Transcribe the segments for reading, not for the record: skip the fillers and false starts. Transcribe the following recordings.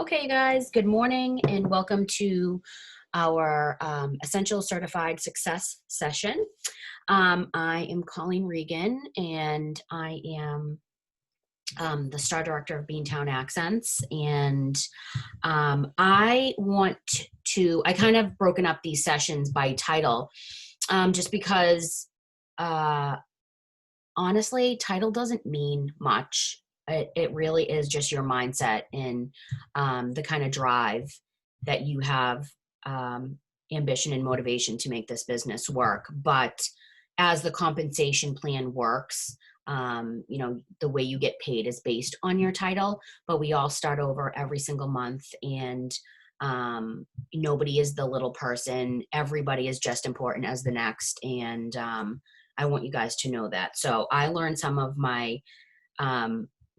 Okay, guys, good morning and welcome to our Essential Certified Success session. I am Colleen Regan and I am the Star Director of Beantown Accents. And I kind of broken up these sessions by title just because honestly, title doesn't mean much. It really is just your mindset and the kind of drive that you have, ambition and motivation to make this business work. But as the compensation plan works, the way you get paid is based on your title, but we all start over every single month, and nobody is the little person. Everybody is just important as the next. And I want you guys to know that. So I learned some of my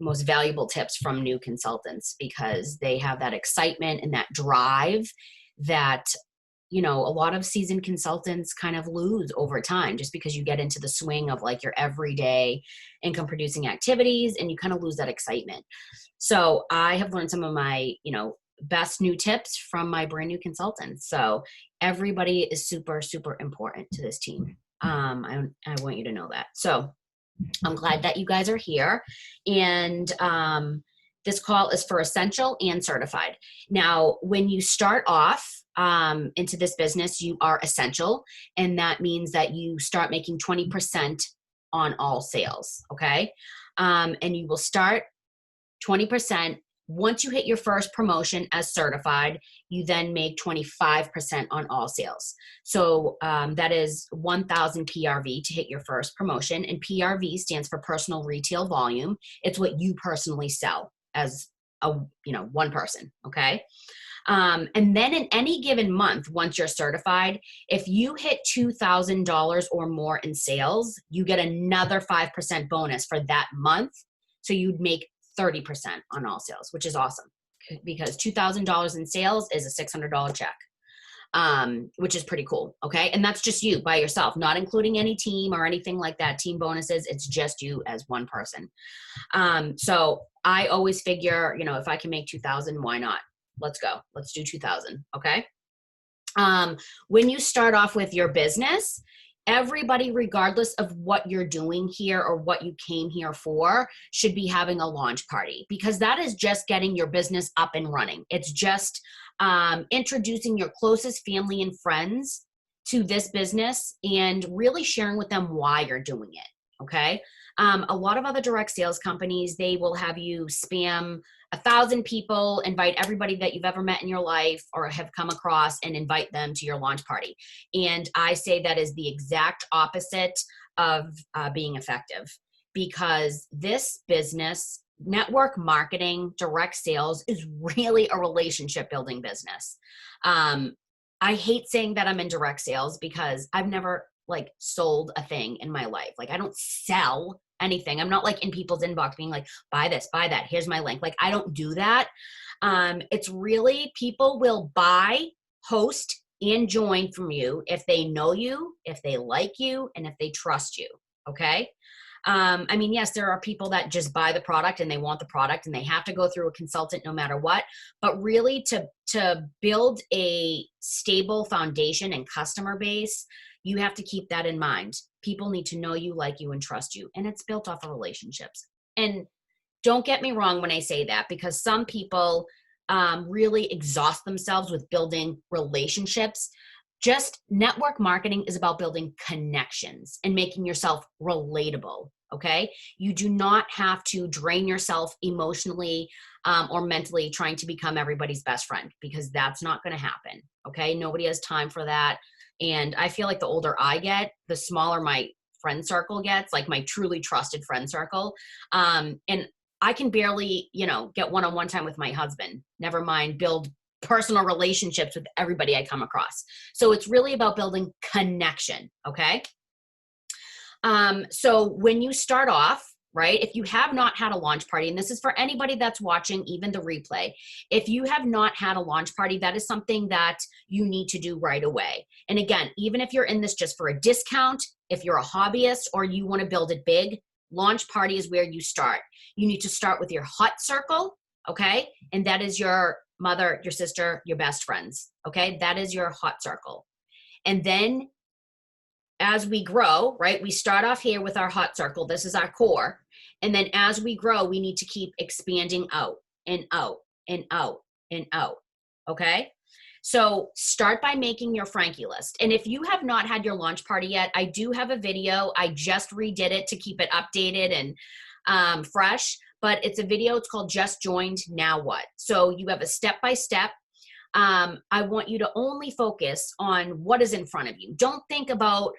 most valuable tips from new consultants because they have that excitement and that drive that, a lot of seasoned consultants kind of lose over time just because you get into the swing of like your everyday income producing activities and you kind of lose that excitement. So I have learned some of my, best new tips from my brand new consultants. So everybody is super, super important to this team. I want you to know that. So I'm glad that you guys are here. And this call is for Essential and Certified. Now, when you start off into this business, you are Essential. And that means that you start making 20% on all sales. Okay. And you will start 20%. Once you hit your first promotion as Certified, you then make 25% on all sales. So that is 1,000 PRV to hit your first promotion. And PRV stands for personal retail volume. It's what you personally sell as one person. Okay. And then in any given month, once you're certified, if you hit $2,000 or more in sales, you get another 5% bonus for that month. So you'd make 30% on all sales, which is awesome because $2,000 in sales is a $600 check, which is pretty cool. Okay. And that's just you by yourself, not including any team or anything like that. Team bonuses. It's just you as one person. So I always figure, if I can make 2,000, why not? Let's go. Let's do 2,000. Okay. When you start off with your business, everybody, regardless of what you're doing here or what you came here for, should be having a launch party because that is just getting your business up and running. It's just introducing your closest family and friends to this business and really sharing with them why you're doing it. Okay. A lot of other direct sales companies, they will have you spam 1,000 people, invite everybody that you've ever met in your life or have come across and invite them to your launch party. And I say that is the exact opposite of being effective because this business, network marketing, direct sales is really a relationship building business. I hate saying that I'm in direct sales because I've never sold a thing in my life. I don't sell anything. I'm not in people's inbox being like, buy this, buy that. Here's my link. I don't do that. It's really people will buy, host, and join from you if they know you, if they like you, and if they trust you. Okay. Yes, there are people that just buy the product and they want the product and they have to go through a consultant no matter what. But really to build a stable foundation and customer base, you have to keep that in mind. People need to know you, like you, and trust you. And it's built off of relationships. And don't get me wrong when I say that, because some people really exhaust themselves with building relationships. Just network marketing is about building connections and making yourself relatable. Okay. You do not have to drain yourself emotionally or mentally trying to become everybody's best friend because that's not going to happen. Okay. Nobody has time for that. And I feel like the older I get, the smaller my friend circle gets, my truly trusted friend circle. And I can barely, get one-on-one time with my husband, never mind build personal relationships with everybody I come across. So it's really about building connection. Okay. So when you start off, right, if you have not had a launch party, and this is for anybody that's watching, even the replay, if you have not had a launch party, that is something that you need to do right away. And again, even if you're in this just for a discount, if you're a hobbyist or you want to build it big, launch party is where you start. You need to start with your hot circle. Okay. And that is your mother, your sister, your best friends. Okay. That is your hot circle. And then as we grow, right, we start off here with our hot circle. This is our core. And then as we grow, we need to keep expanding out and out and out and out. Okay. So start by making your Frankie list. And if you have not had your launch party yet, I do have a video. I just redid it to keep it updated and fresh, but it's a video. It's called Just Joined, Now What? So you have a step-by-step. I want you to only focus on what is in front of you. Don't think about,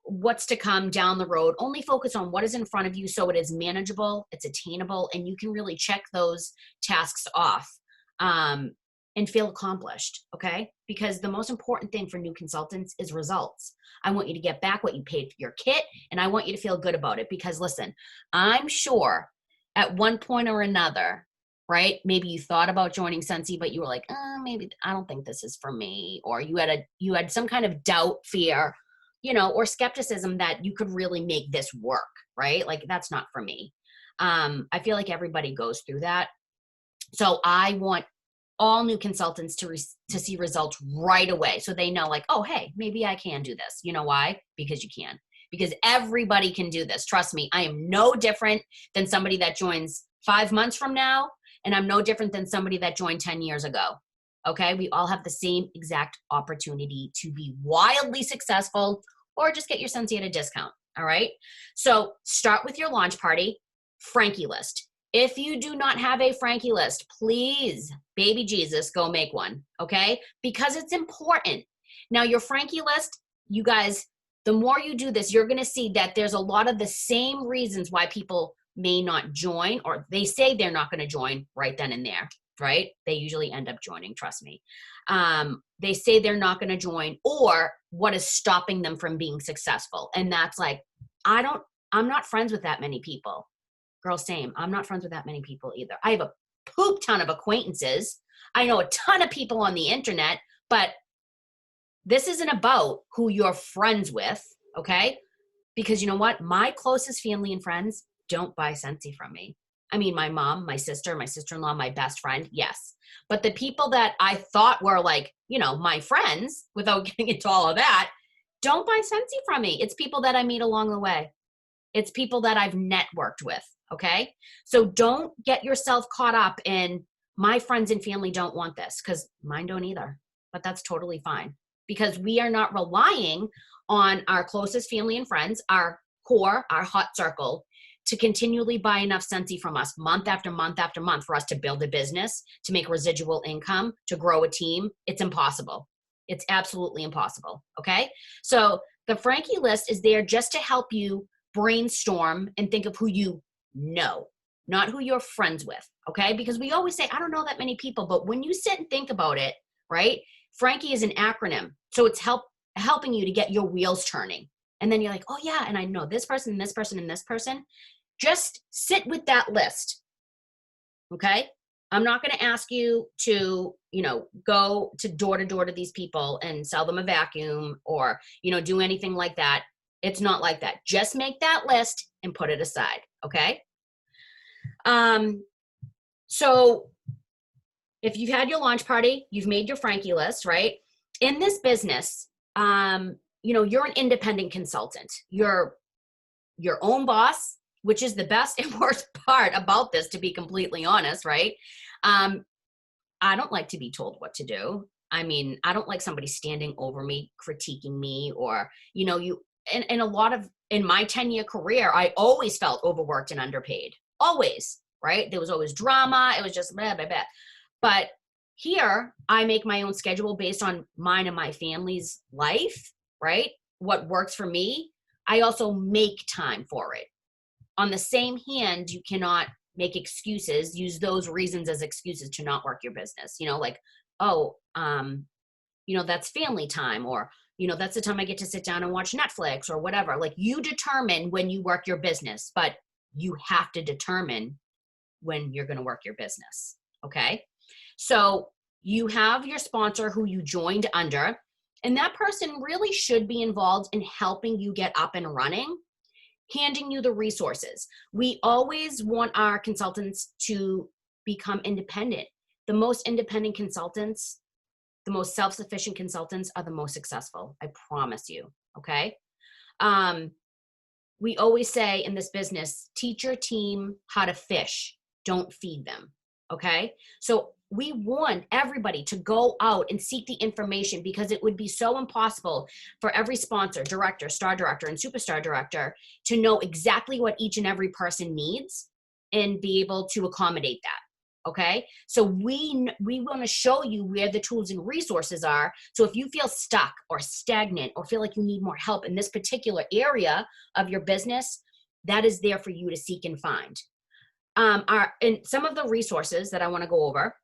what's to come down the road. Only focus on what is in front of you so it is manageable, it's attainable, and you can really check those tasks off and feel accomplished, okay? Because the most important thing for new consultants is results. I want you to get back what you paid for your kit, and I want you to feel good about it because, listen, I'm sure at one point or another, right? Maybe you thought about joining Scentsy, but you were like, maybe I don't think this is for me. Or you had some kind of doubt, fear, or skepticism that you could really make this work, right? Like, that's not for me. I feel like everybody goes through that. So I want all new consultants to see results right away. So they know, like, oh, hey, maybe I can do this. You know why? Because you can. Because everybody can do this. Trust me, I am no different than somebody that joins 5 months from now. And I'm no different than somebody that joined 10 years ago. Okay. We all have the same exact opportunity to be wildly successful or just get your Scentsy at a discount. All right. So start with your launch party, Frankie list. If you do not have a Frankie list, please, baby Jesus, go make one. Okay. Because it's important. Now your Frankie list, you guys, the more you do this, you're going to see that there's a lot of the same reasons why people may not join, or they say they're not going to join right then and there, right? They usually end up joining, trust me. They say they're not going to join, or what is stopping them from being successful. And that's like, I'm not friends with that many people. Girl, same. I'm not friends with that many people either. I have a poop ton of acquaintances. I know a ton of people on the internet, but this isn't about who you're friends with, okay? Because you know what? My closest family and friends don't buy Scentsy from me. I mean, my mom, my sister, my sister-in-law, my best friend, yes. But the people that I thought were like, my friends, without getting into all of that, don't buy Scentsy from me. It's people that I meet along the way. It's people that I've networked with, okay? So don't get yourself caught up in my friends and family don't want this, because mine don't either. But that's totally fine, because we are not relying on our closest family and friends, our core, our hot circle, to continually buy enough Scentsy from us month after month after month for us to build a business, to make residual income, to grow a team. It's impossible. It's absolutely impossible, okay? So the Frankie list is there just to help you brainstorm and think of who you know, not who you're friends with, okay? Because we always say, I don't know that many people, but when you sit and think about it, right? Frankie is an acronym. So it's helping you to get your wheels turning. And then you're like, oh yeah, and I know this person and this person and this person. Just sit with that list, okay? I'm not going to ask you to, go to door to these people and sell them a vacuum or, do anything like that. It's not like that. Just make that list and put it aside, okay? So if you've had your launch party, you've made your Frankie list, right? In this business, you're an independent consultant. You're your own boss, which is the best and worst part about this, to be completely honest, right? I don't like to be told what to do. I mean, I don't like somebody standing over me, critiquing me, or, in a lot of, in my 10-year career, I always felt overworked and underpaid. Always, right? There was always drama. It was just blah, blah, blah. But here, I make my own schedule based on mine and my family's life, right? What works for me. I also make time for it. On the same hand, you cannot make excuses, use those reasons as excuses to not work your business. That's family time, or, that's the time I get to sit down and watch Netflix or whatever. Like, you determine when you work your business, but you have to determine when you're going to work your business. Okay. So you have your sponsor who you joined under, and that person really should be involved in helping you get up and running, handing you the resources. We always want our consultants to become independent. The most independent consultants, the most self-sufficient consultants are the most successful. I promise you. Okay. We always say in this business, teach your team how to fish, don't feed them. Okay. So we want everybody to go out and seek the information, because it would be so impossible for every sponsor, director, star director, and superstar director to know exactly what each and every person needs and be able to accommodate that. Okay. So we want to show you where the tools and resources are. So if you feel stuck or stagnant or feel like you need more help in this particular area of your business, that is there for you to seek and find. And some of the resources that I want to go over,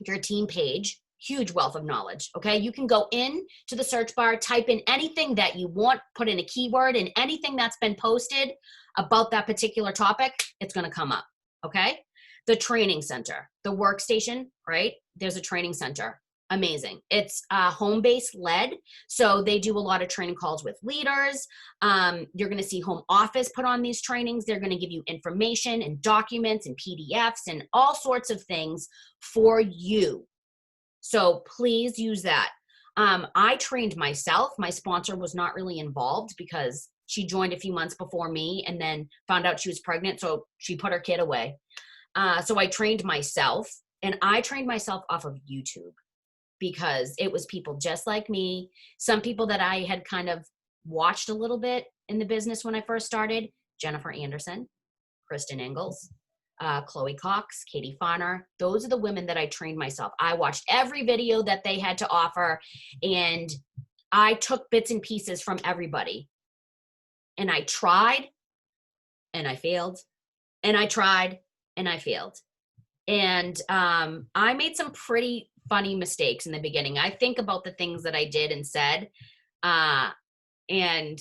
your team page, huge wealth of knowledge. Okay. You can go in to the search bar, type in anything that you want, put in a keyword, and anything that's been posted about that particular topic, it's going to come up. Okay. The training center, the workstation, right? There's a training center. Amazing. It's home-based led. So they do a lot of training calls with leaders. You're going to see home office put on these trainings. They're going to give you information and documents and PDFs and all sorts of things for you. So please use that. I trained myself. My sponsor was not really involved because she joined a few months before me and then found out she was pregnant. So she put her kid away. So I trained myself, and I trained myself off of YouTube because it was people just like me. Some people that I had kind of watched a little bit in the business when I first started: Jennifer Anderson, Kristen Ingalls, Chloe Cox, Katie Farner. Those are the women that I trained myself. I watched every video that they had to offer, and I took bits and pieces from everybody. And I tried, and I failed, and I tried, and I failed. And I made some pretty funny mistakes in the beginning. I think about the things that I did and said, and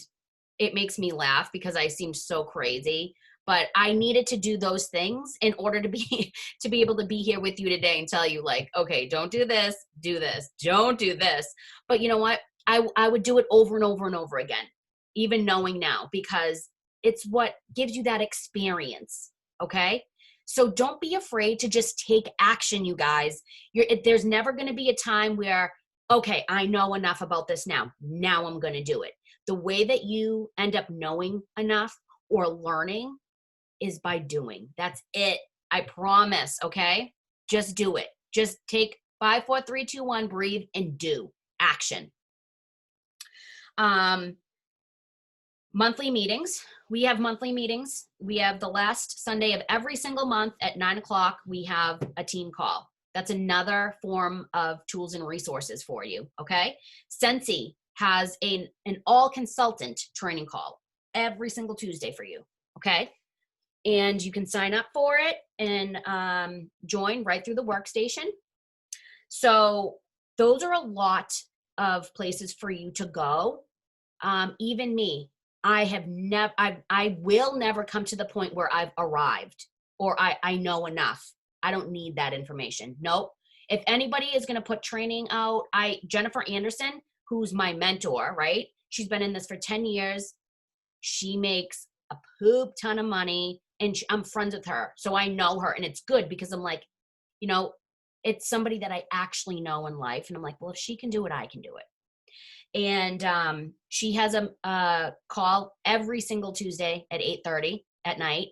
it makes me laugh because I seemed so crazy. But I needed to do those things in order to be able to be here with you today and tell you, like, okay, don't do this, don't do this. But you know what? I would do it over and over and over again, even knowing now, because it's what gives you that experience. Okay. So don't be afraid to just take action, you guys. There's never going to be a time where, okay, I know enough about this now. Now I'm going to do it. The way that you end up knowing enough or learning is by doing. That's it. I promise. Okay. Just do it. Just take 5, 4, 3, 2, 1, breathe and do action. Monthly meetings. We have monthly meetings. We have the last Sunday of every single month at 9:00. We have a team call. That's another form of tools and resources for you. Okay. Sensi has an all consultant training call every single Tuesday for you. Okay. And you can sign up for it and join right through the workstation. So those are a lot of places for you to go. Even me, I will never come to the point where I've arrived or I know enough. I don't need that information. Nope. If anybody is going to put training out, Jennifer Anderson, who's my mentor, right? She's been in this for 10 years. She makes a poop ton of money, and I'm friends with her. So I know her, and it's good because I'm like, you know, it's somebody that I actually know in life. And I'm like, well, if she can do it, I can do it. And she has a call every single Tuesday at 8:30 at night.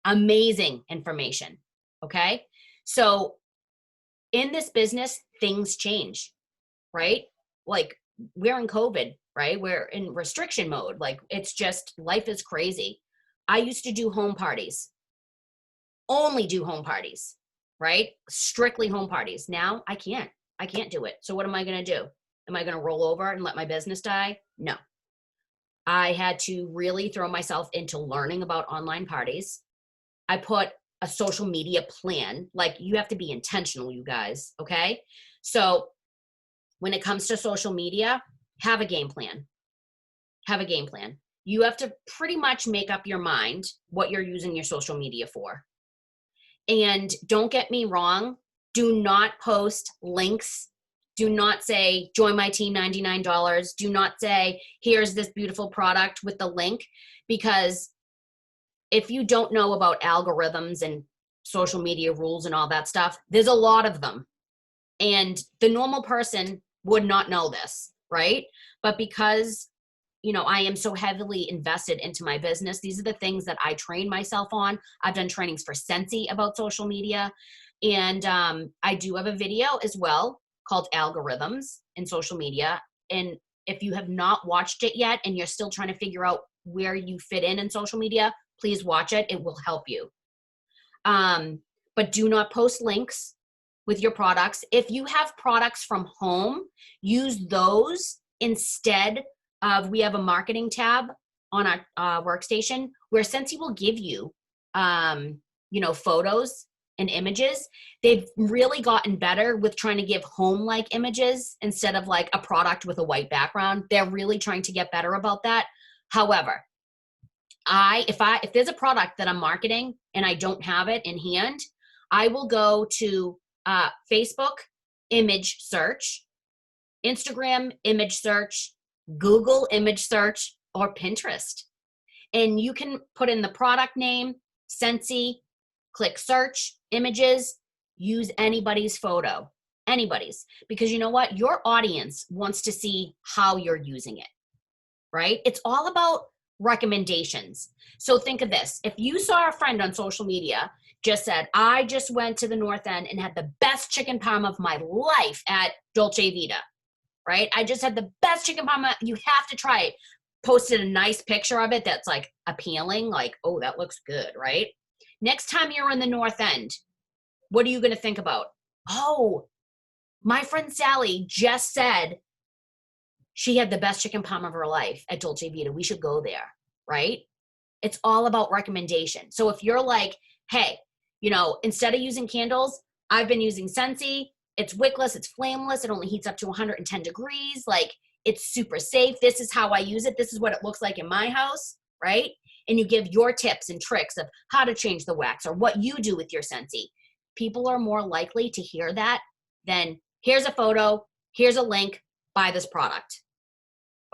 Amazing information. Okay. So in this business, things change, right? Like, we're in COVID, right? We're in restriction mode. Like, it's just, life is crazy. I used to do home parties, only do home parties, right? Strictly home parties. Now I can't do it. So what am I going to do? Am I going to roll over and let my business die? No. I had to really throw myself into learning about online parties. I put a social media plan. Like, you have to be intentional, you guys. Okay. So when it comes to social media, have a game plan. Have a game plan. You have to pretty much make up your mind what you're using your social media for. And don't get me wrong, do not post links. Do not say, join my team, $99. Do not say, here's this beautiful product with the link, because if you don't know about algorithms and social media rules and all that stuff. There's a lot of them. And the normal person would not know this, right? But because, I am so heavily invested into my business, these are the things that I train myself on. I've done trainings for Scentsy about social media. And I do have a video as well called Algorithms in Social Media. And if you have not watched it yet and you're still trying to figure out where you fit in social media, please watch it. It will help you. But do not post links with your products. If you have products from home, use those instead of, we have a marketing tab on our workstation where Scentsy will give you, photos and images. They've really gotten better with trying to give home-like images instead of like a product with a white background. They're really trying to get better about that. However, if there's a product that I'm marketing and I don't have it in hand, I will go to Facebook image search, Instagram image search, Google image search, or Pinterest. And you can put in the product name, Scentsy, click search, images, use anybody's photo, anybody's. Because you know what? Your audience wants to see how you're using it, right? It's all about recommendations. So think of this. If you saw a friend on social media just said, I just went to the North End and had the best chicken parm of my life at Dolce Vita, right? I just had the best chicken parm. You have to try it. Posted a nice picture of it that's like appealing, like, oh, that looks good, right? Next time you're in the North End, what are you going to think about? Oh, my friend Sally just said she had the best chicken parm of her life at Dolce Vita. We should go there, right? It's all about recommendation. So if you're like, hey, instead of using candles, I've been using Scentsy. It's wickless, it's flameless, it only heats up to 110 degrees. Like, it's super safe. This is how I use it. This is what it looks like in my house, right? And you give your tips and tricks of how to change the wax or what you do with your Scentsy. People are more likely to hear that than here's a photo, here's a link, buy this product.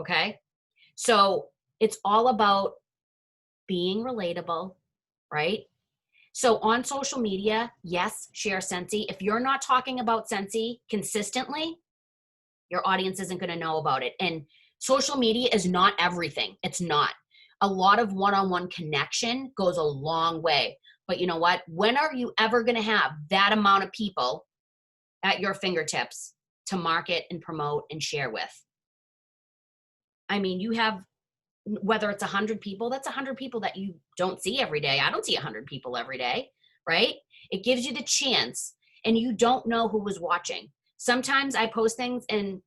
Okay? So it's all about being relatable, right? So on social media, yes, share Scentsy. If you're not talking about Scentsy consistently, your audience isn't going to know about it. And social media is not everything. It's not. A lot of one-on-one connection goes a long way. But you know what? When are you ever going to have that amount of people at your fingertips to market and promote and share with? I mean, you have, whether it's 100 people, that's 100 people that you don't see every day. I don't see 100 people every day, right? It gives you the chance, and you don't know who was watching. Sometimes I post things and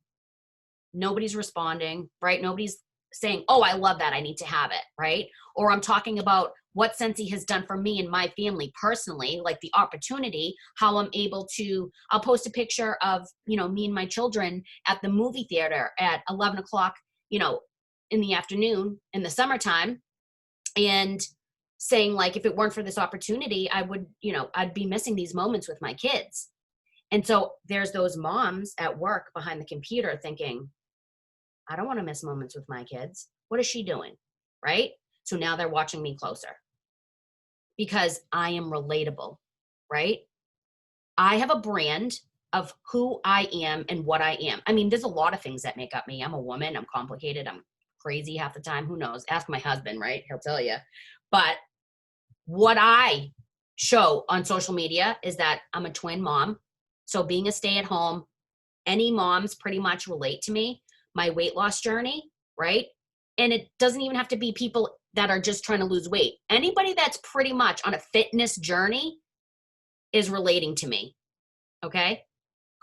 nobody's responding, right? Nobody's saying, oh, I love that, I need to have it, right? Or I'm talking about what Scentsy has done for me and my family personally, like the opportunity, how I'm able to, I'll post a picture of, me and my children at the movie theater at 11 o'clock, in the afternoon in the summertime, and saying like, if it weren't for this opportunity, I would, I'd be missing these moments with my kids. And so there's those moms at work behind the computer thinking, I don't want to miss moments with my kids. What is she doing? Right? So now they're watching me closer because I am relatable, right? I have a brand of who I am and what I am. I mean, there's a lot of things that make up me. I'm a woman. I'm complicated. I'm crazy half the time. Who knows? Ask my husband, right? He'll tell you. But what I show on social media is that I'm a twin mom. So being a stay-at-home, any moms pretty much relate to me. My weight loss journey, right? And it doesn't even have to be people that are just trying to lose weight. Anybody that's pretty much on a fitness journey is relating to me, okay?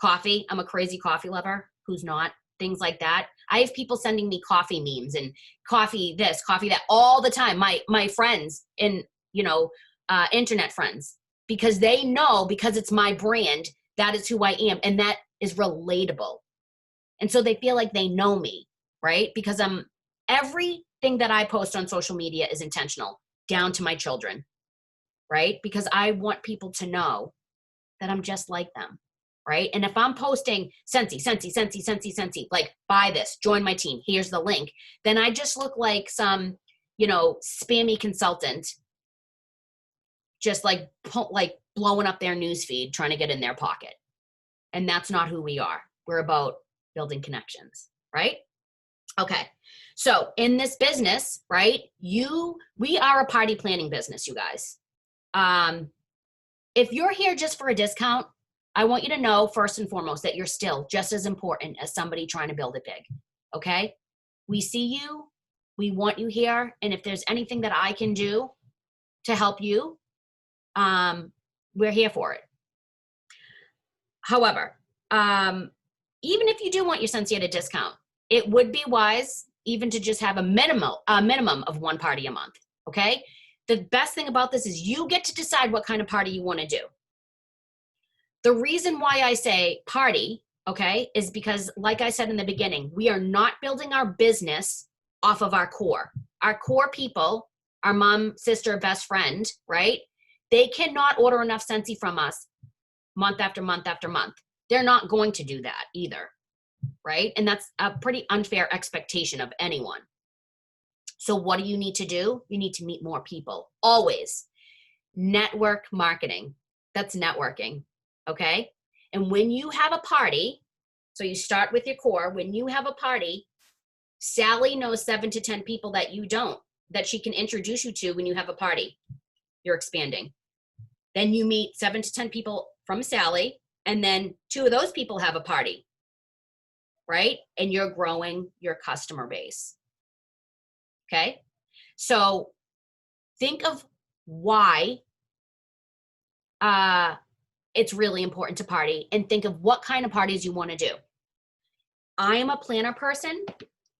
Coffee, I'm a crazy coffee lover. Who's not? Things like that. I have people sending me coffee memes and coffee this, coffee that all the time. My friends and, internet friends, because they know, because it's my brand, that is who I am. And that is relatable. And so they feel like they know me, right? Because everything that I post on social media is intentional, down to my children, right? Because I want people to know that I'm just like them, right? And if I'm posting Scentsy, like buy this, join my team, here's the link, then I just look like some, spammy consultant just like blowing up their news feed, trying to get in their pocket. And that's not who we are. We're about building connections, right? Okay. So in this business, right, we are a party planning business, you guys. If you're here just for a discount, I want you to know first and foremost that you're still just as important as somebody trying to build it big. Okay. We see you. We want you here. And if there's anything that I can do to help you, we're here for it. However, even if you do want your Scentsy at a discount, it would be wise even to just have a minimum of one party a month, okay? The best thing about this is you get to decide what kind of party you want to do. The reason why I say party, okay, is because like I said in the beginning, we are not building our business off of our core. Our core people, our mom, sister, best friend, right? They cannot order enough Scentsy from us month after month after month. They're not going to do that either, right? And that's a pretty unfair expectation of anyone. So what do you need to do? You need to meet more people, always. Network marketing, that's networking, okay? And when you have a party, so you start with your core, when you have a party, Sally knows 7 to 10 people that you don't, that she can introduce you to when you have a party. You're expanding. Then you meet 7 to 10 people from Sally, and then 2 of those people have a party, right? And you're growing your customer base. Okay? So think of why it's really important to party, and think of what kind of parties you want to do. I am a planner person.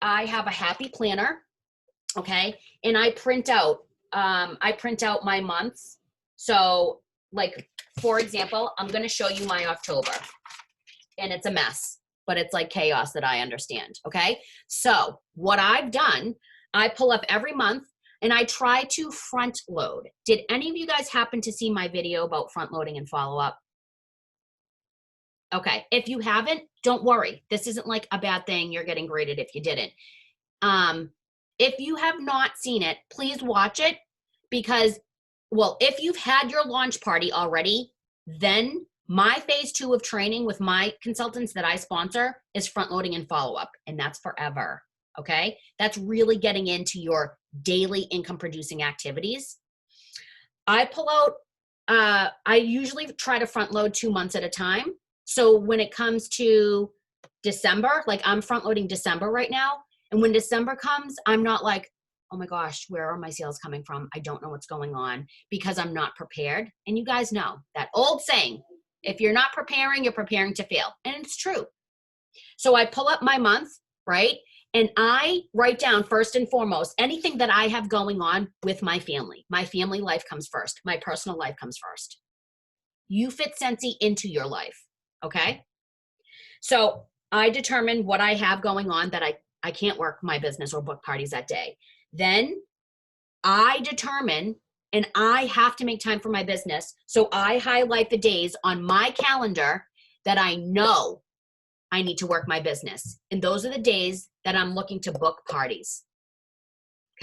I have a happy planner, okay? And I print out my months. So like, for example, I'm going to show you my October, and it's a mess, but it's like chaos that I understand. Okay. So what I've done, I pull up every month and I try to front load. Did any of you guys happen to see my video about front loading and follow up? Okay. If you haven't, don't worry. This isn't like a bad thing. You're getting graded if you didn't. If you have not seen it, please watch it, because, well, if you've had your launch party already, then my phase 2 of training with my consultants that I sponsor is front loading and follow up. And that's forever. Okay. That's really getting into your daily income producing activities. I pull out, I usually try to front load 2 months at a time. So when it comes to December, like I'm front loading December right now. And when December comes, I'm not like, oh my gosh, where are my sales coming from? I don't know what's going on, because I'm not prepared. And you guys know that old saying, if you're not preparing, you're preparing to fail. And it's true. So I pull up my month, right? And I write down first and foremost anything that I have going on with my family. My family life comes first. My personal life comes first. You fit Scentsy into your life, okay? So I determine what I have going on that I can't work my business or book parties that day. Then I determine, and I have to make time for my business. So I highlight the days on my calendar that I know I need to work my business. And those are the days that I'm looking to book parties.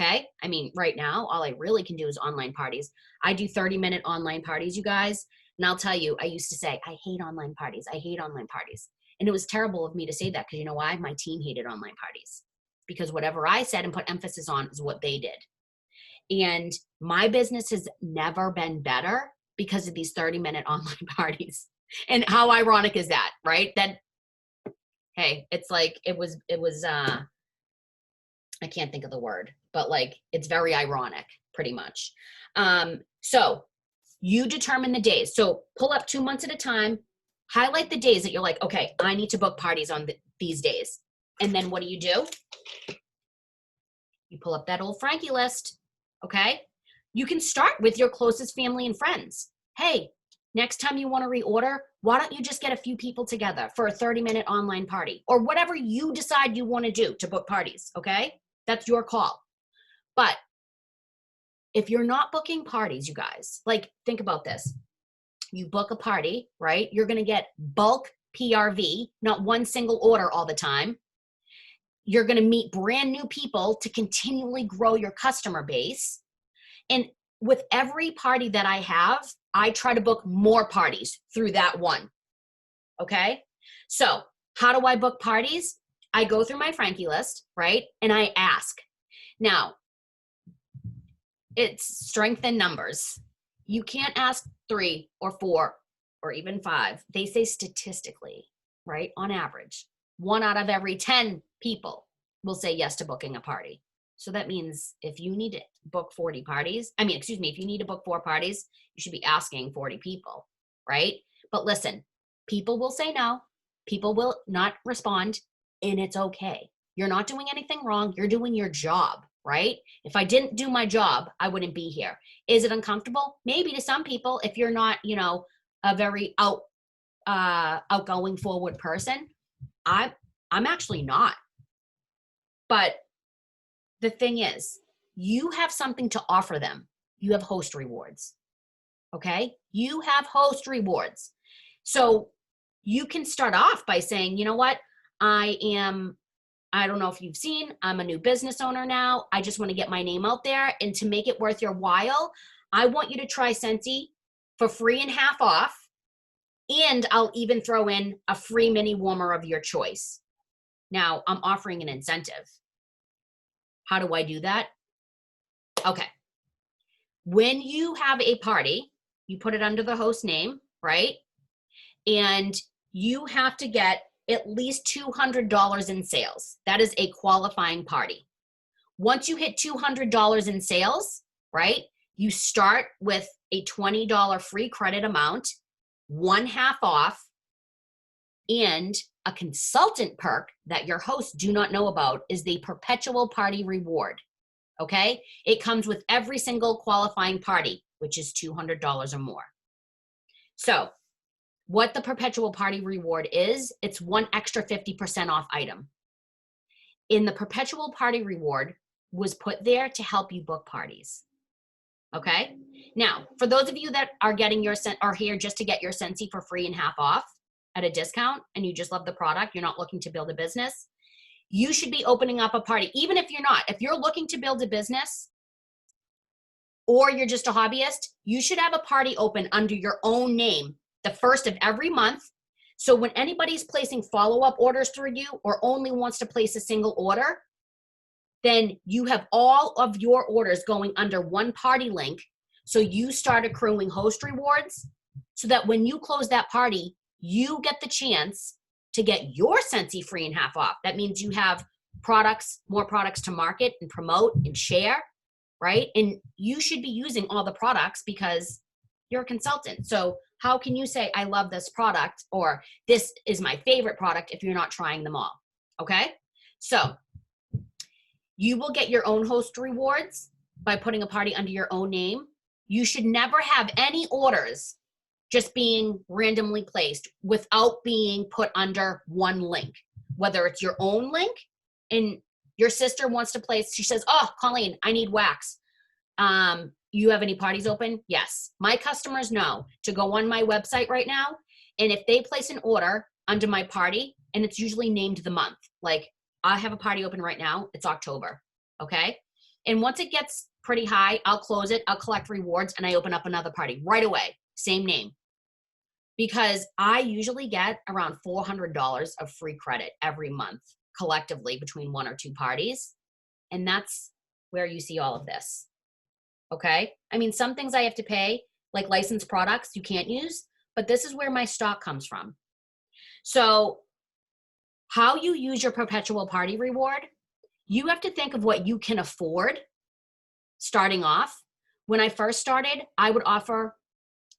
Okay. I mean, right now, all I really can do is online parties. I do 30-minute online parties, you guys. And I'll tell you, I used to say, I hate online parties. I hate online parties. And it was terrible of me to say that, because you know why? My team hated online parties, because whatever I said and put emphasis on is what they did. And my business has never been better because of these 30-minute online parties. And how ironic is that, right? That, hey, it's like, it was, I can't think of the word, but like, it's very ironic, pretty much. So you determine the days. So pull up 2 months at a time, highlight the days that you're like, okay, I need to book parties on these days. And then what do? You pull up that old Frankie list, okay? You can start with your closest family and friends. Hey, next time you want to reorder, why don't you just get a few people together for a 30-minute online party, or whatever you decide you want to do to book parties, okay? That's your call. But if you're not booking parties, you guys, like, think about this. You book a party, right? You're going to get bulk PRV, not one single order all the time. You're going to meet brand new people to continually grow your customer base. And with every party that I have, I try to book more parties through that one. Okay. So how do I book parties? I go through my Frankie list, right? And I ask. Now, it's strength in numbers. You can't ask 3 or 4 or even 5. They say statistically, right? On average, 1 out of every 10 people will say yes to booking a party. So that means if you need to book 40 parties, if you need to book 4 parties, you should be asking 40 people, right? But listen, people will say no. People will not respond, and it's okay. You're not doing anything wrong. You're doing your job, right? If I didn't do my job, I wouldn't be here. Is it uncomfortable? Maybe to some people, if you're not, a very outgoing, forward person. I'm actually not. But the thing is, you have something to offer them. You have host rewards. Okay? You have host rewards. So you can start off by saying, you know what? I don't know if you've seen, I'm a new business owner now. I just want to get my name out there. And to make it worth your while, I want you to try Scenty for free and half off. And I'll even throw in a free mini warmer of your choice. Now, I'm offering an incentive. How do I do that? Okay. When you have a party, you put it under the host name, right? And you have to get at least $200 in sales. That is a qualifying party. Once you hit $200 in sales, right, you start with a $20 free credit amount, 1 half off, and a consultant perk that your hosts do not know about is the perpetual party reward. Okay? It comes with every single qualifying party, which is $200 or more. So, what the perpetual party reward is, it's 1 extra 50% off item. In the perpetual party reward was put there to help you book parties. Okay? Now, for those of you that are here just to get your Scenty for free and half off at a discount, and you just love the product, you're not looking to build a business, you should be opening up a party. Even if you're not, if you're looking to build a business or you're just a hobbyist, you should have a party open under your own name the first of every month. So when anybody's placing follow-up orders through you or only wants to place a single order, then you have all of your orders going under one party link. So you start accruing host rewards so that when you close that party, you get the chance to get your Scenty free and half off. That means you have more products to market and promote and share, right? And you should be using all the products because you're a consultant. So how can you say, I love this product or this is my favorite product if you're not trying them all? Okay? So you will get your own host rewards by putting a party under your own name. You should never have any orders just being randomly placed without being put under one link, whether it's your own link and your sister wants to place, she says, oh, Colleen, I need wax. You have any parties open? Yes. My customers know to go on my website right now. And if they place an order under my party, and it's usually named the month, like I have a party open right now, it's October. Okay. And once it gets pretty high, I'll close it, I'll collect rewards, and I open up another party right away. Same name. Because I usually get around $400 of free credit every month collectively between 1 or 2 parties. And that's where you see all of this. Okay. I mean, some things I have to pay, like licensed products you can't use, but this is where my stock comes from. So how you use your perpetual party reward, you have to think of what you can afford starting off. When I first started, I would offer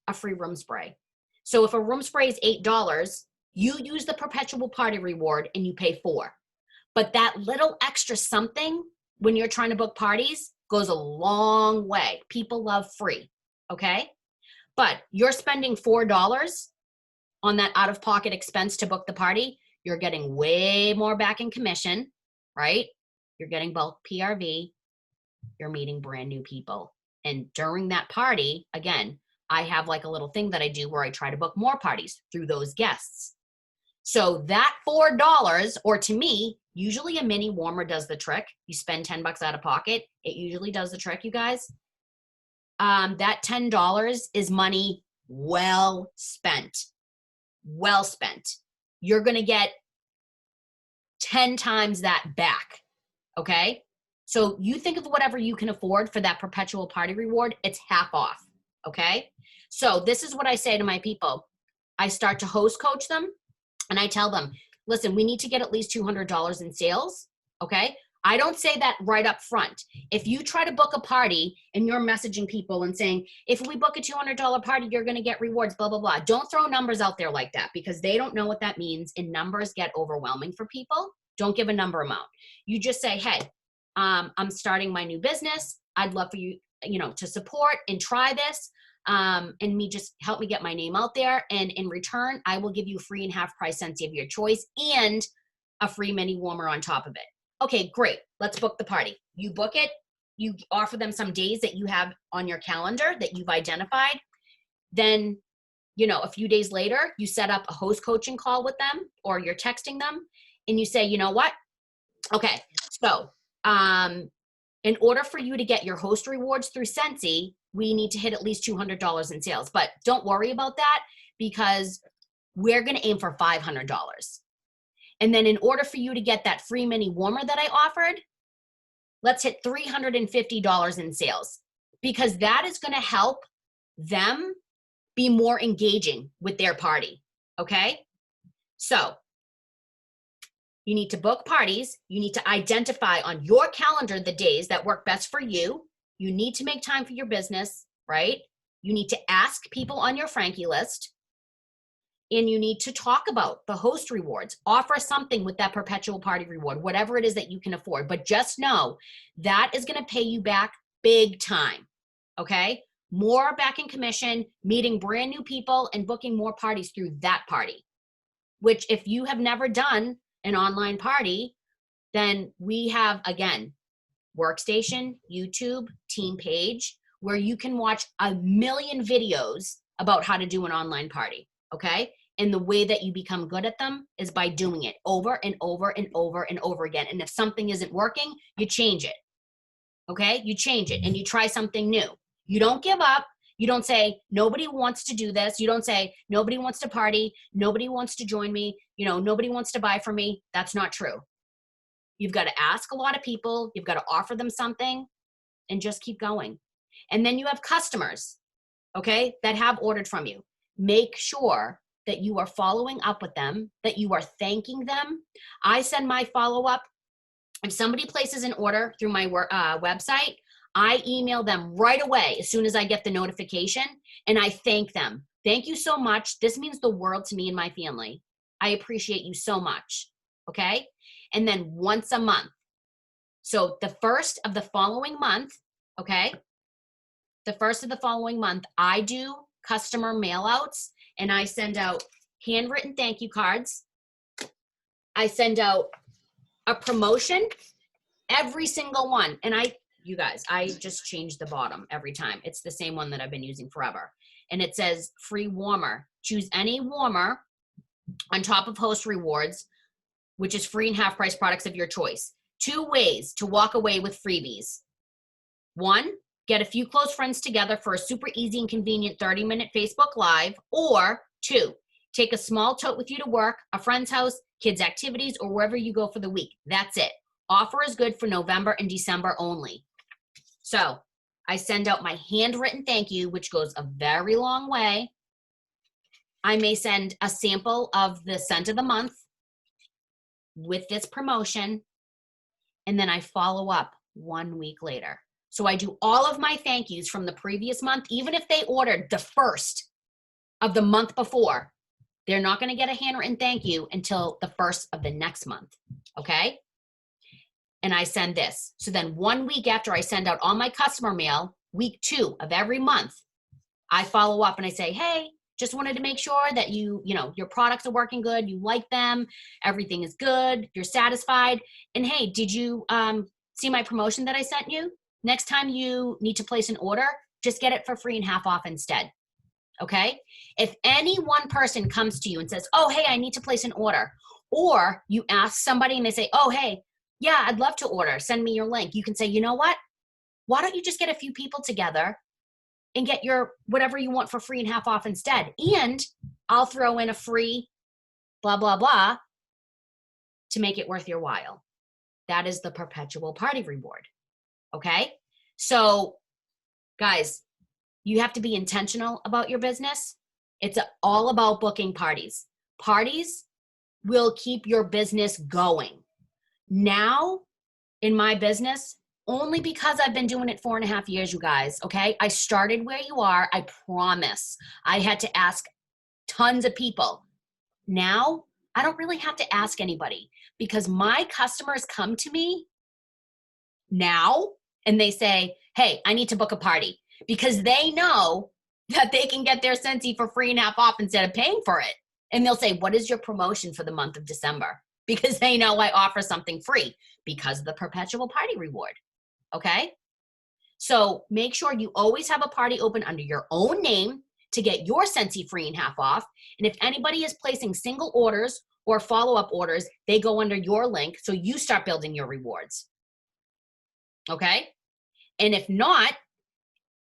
a free room spray. So if a room spray is $8, you use the perpetual party reward and you pay $4. But that little extra something when you're trying to book parties goes a long way. People love free, okay? But you're spending $4 on that out-of-pocket expense to book the party. You're getting way more back in commission, right? You're getting bulk PRV. You're meeting brand new people. And during that party, again, I have like a little thing that I do where I try to book more parties through those guests. So that $4, or to me, usually a mini warmer does the trick. You spend $10 out of pocket. It usually does the trick, you guys. that $10 is money well spent. Well spent. You're going to get 10 times that back. Okay? So you think of whatever you can afford for that perpetual party reward, it's half off. Okay? So this is what I say to my people. I start to host coach them and I tell them, listen, we need to get at least $200 in sales. Okay? I don't say that right up front. If you try to book a party and you're messaging people and saying, if we book a $200 party, you're going to get rewards, blah, blah, blah. Don't throw numbers out there like that because they don't know what that means and numbers get overwhelming for people. Don't give a number amount. You just say, hey, I'm starting my new business. I'd love for you, to support and try this. And just help me get my name out there. And in return, I will give you free and half price Scentsy of your choice and a free mini warmer on top of it. Okay, great. Let's book the party. You book it. You offer them some days that you have on your calendar that you've identified. Then, a few days later, you set up a host coaching call with them or you're texting them and you say, you know what? Okay, so in order for you to get your host rewards through Scentsy, we need to hit at least $200 in sales. But don't worry about that because we're going to aim for $500. And then in order for you to get that free mini warmer that I offered, let's hit $350 in sales because that is going to help them be more engaging with their party. Okay? So you need to book parties. You need to identify on your calendar the days that work best for you. You need to make time for your business, right? You need to ask people on your Frankie list. And you need to talk about the host rewards. Offer something with that perpetual party reward, whatever it is that you can afford. But just know that is going to pay you back big time, okay? More back in commission, meeting brand new people, and booking more parties through that party. Which if you have never done an online party, then we have, again, Workstation, YouTube, team page, where you can watch a million videos about how to do an online party, okay? And the way that you become good at them is by doing it over and over and over and over again. And if something isn't working, you change it, okay? You change it and you try something new. You don't give up. You don't say, nobody wants to do this. You don't say, nobody wants to party. Nobody wants to join me. Nobody wants to buy from me. That's not true. You've got to ask a lot of people. You've got to offer them something and just keep going. And then you have customers, okay, that have ordered from you. Make sure that you are following up with them, that you are thanking them. I send my follow-up. If somebody places an order through my website, I email them right away as soon as I get the notification, and I thank them. Thank you so much. This means the world to me and my family. I appreciate you so much, okay? And then once a month. So the first of the following month, okay? The first of the following month, I do customer mailouts, and I send out handwritten thank you cards. I send out a promotion, every single one. And you guys, I just change the bottom every time. It's the same one that I've been using forever. And it says free warmer. Choose any warmer on top of host rewards, which is free and half price products of your choice. 2 ways to walk away with freebies. 1, get a few close friends together for a super easy and convenient 30-minute Facebook Live. Or 2, take a small tote with you to work, a friend's house, kids' activities, or wherever you go for the week. That's it. Offer is good for November and December only. So I send out my handwritten thank you, which goes a very long way. I may send a sample of the scent of the month with this promotion, and then I follow up 1 week later. So I do all of my thank yous from the previous month, even if they ordered the first of the month before. They're not going to get a handwritten thank you until the first of the next month, okay? And I send this. So then 1 week after I send out all my customer mail, week 2 of every month, I follow up and I say, hey, just wanted to make sure that your products are working good, you like them, everything is good, you're satisfied. And hey, did you see my promotion that I sent you? Next time you need to place an order, just get it for free and half off instead. Okay? If any one person comes to you and says, oh, hey, I need to place an order, or you ask somebody and they say, oh, hey, yeah, I'd love to order, send me your link. You can say, you know what? Why don't you just get a few people together and get your whatever you want for free and half off instead. And I'll throw in a free blah, blah, blah to make it worth your while. That is the perpetual party reward. Okay? So, guys, you have to be intentional about your business. It's all about booking parties. Parties will keep your business going. Now, in my business, only because I've been doing it 4.5 years, you guys, okay? I started where you are, I promise. I had to ask tons of people. Now, I don't really have to ask anybody because my customers come to me now and they say, hey, I need to book a party, because they know that they can get their Scentsy for free and half off instead of paying for it. And they'll say, what is your promotion for the month of December? Because they know I offer something free because of the perpetual party reward. Okay? So make sure you always have a party open under your own name to get your Scentsy free and half off. And if anybody is placing single orders or follow-up orders, they go under your link, so you start building your rewards. Okay? And if not,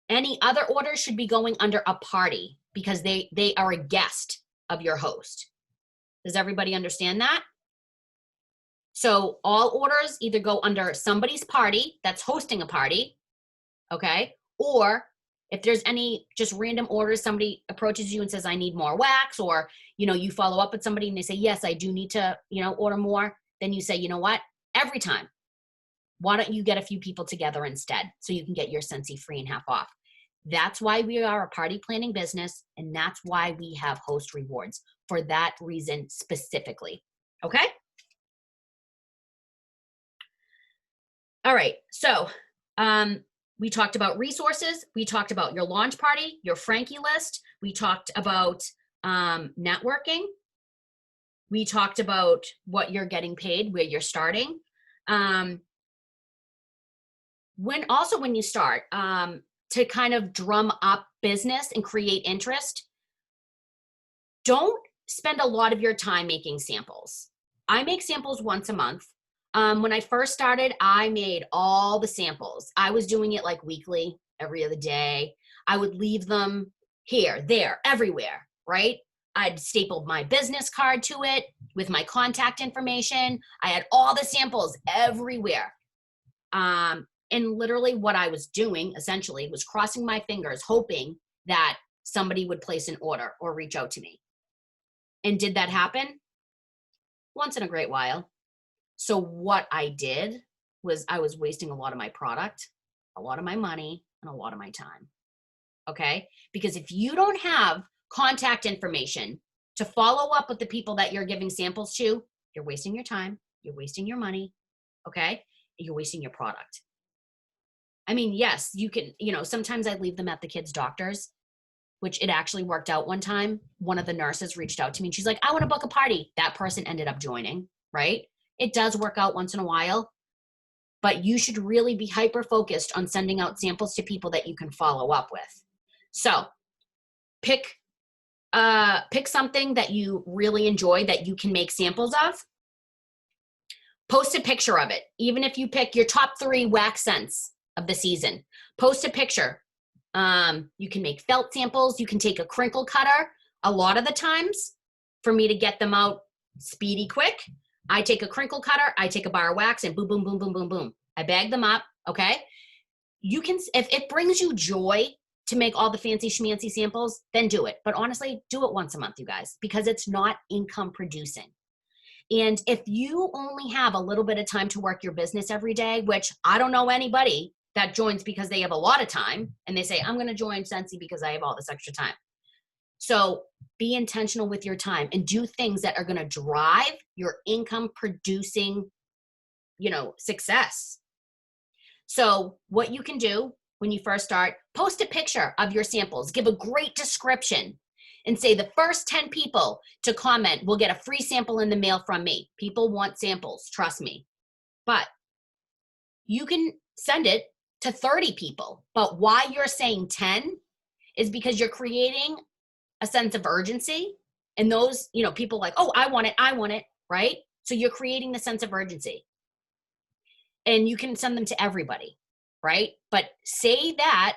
any other orders should be going under a party because they are a guest of your host. Does everybody understand that? So all orders either go under somebody's party that's hosting a party, okay? Or if there's any just random orders, somebody approaches you and says, I need more wax, or, you follow up with somebody and they say, yes, I do need to, order more. Then you say, you know what? Every time, why don't you get a few people together instead so you can get your Scentsy free and half off? That's why we are a party planning business, and that's why we have host rewards, for that reason specifically, okay? All right, so we talked about resources. We talked about your launch party, your Frankie list. We talked about networking. We talked about what you're getting paid, where you're starting. When you start, to kind of drum up business and create interest, don't spend a lot of your time making samples. I make samples once a month. When I first started, I made all the samples. I was doing it like weekly, every other day. I would leave them here, there, everywhere, right? I'd stapled my business card to it with my contact information. I had all the samples everywhere. And literally what I was doing essentially was crossing my fingers, hoping that somebody would place an order or reach out to me. And did that happen? Once in a great while. So what I did was I was wasting a lot of my product, a lot of my money, and a lot of my time. Okay? Because if you don't have contact information to follow up with the people that you're giving samples to, you're wasting your time, you're wasting your money, okay? You're wasting your product. I mean, yes, you can, sometimes I leave them at the kids' doctors, which it actually worked out one time. One of the nurses reached out to me and she's like, I want to book a party. That person ended up joining, right? It does work out once in a while, but you should really be hyper-focused on sending out samples to people that you can follow up with. So pick something that you really enjoy that you can make samples of. Post a picture of it. Even if you pick your top 3 wax scents of the season, post a picture. You can make felt samples. You can take a crinkle cutter. A lot of the times, for me to get them out speedy quick, I take a crinkle cutter, I take a bar of wax, and boom, boom, boom, boom, boom, boom. I bag them up, okay? You can, if it brings you joy to make all the fancy schmancy samples, then do it. But honestly, do it once a month, you guys, because it's not income producing. And if you only have a little bit of time to work your business every day, which I don't know anybody that joins because they have a lot of time and they say, I'm going to join Scentsy because I have all this extra time. So be intentional with your time and do things that are going to drive your income producing, success. So what you can do when you first start, post a picture of your samples, give a great description, and say the first 10 people to comment will get a free sample in the mail from me. People want samples, trust me. But you can send it to 30 people. But why you're saying 10 is because you're creating a sense of urgency. And those, people like, oh, I want it, right? So you're creating the sense of urgency. And you can send them to everybody, right? But say that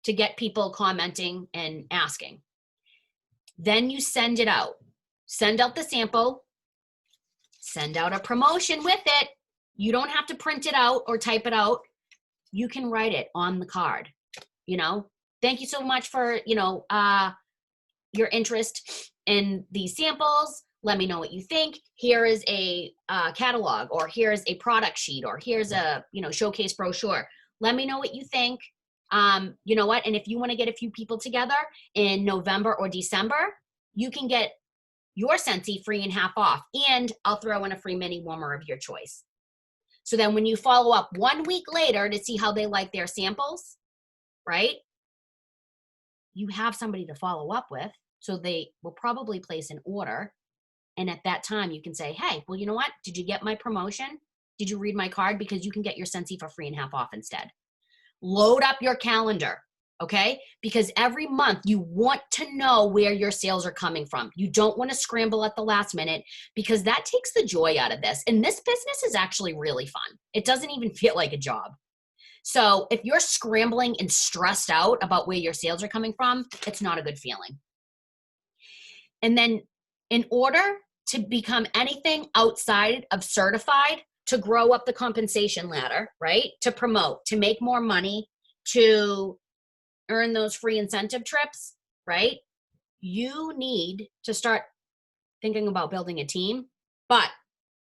to get people commenting and asking. Then you send it out. Send out the sample, send out a promotion with it. You don't have to print it out or type it out. You can write it on the card, Thank you so much for, your interest in these samples. Let me know what you think. Here is a catalog, or here's a product sheet, or here's a, showcase brochure. Let me know what you think. You know what? And if you want to get a few people together in November or December, you can get your Scentsy free and half off. And I'll throw in a free mini warmer of your choice. So then when you follow up 1 week later to see how they like their samples, right? You have somebody to follow up with. So they will probably place an order. And at that time, you can say, hey, well, you know what? Did you get my promotion? Did you read my card? Because you can get your Scentsy for free and half off instead. Load up your calendar, okay? Because every month you want to know where your sales are coming from. You don't want to scramble at the last minute, because that takes the joy out of this. And this business is actually really fun. It doesn't even feel like a job. So if you're scrambling and stressed out about where your sales are coming from, it's not a good feeling. And then in order to become anything outside of certified, to grow up the compensation ladder, right? To promote, to make more money, to earn those free incentive trips, right? You need to start thinking about building a team. But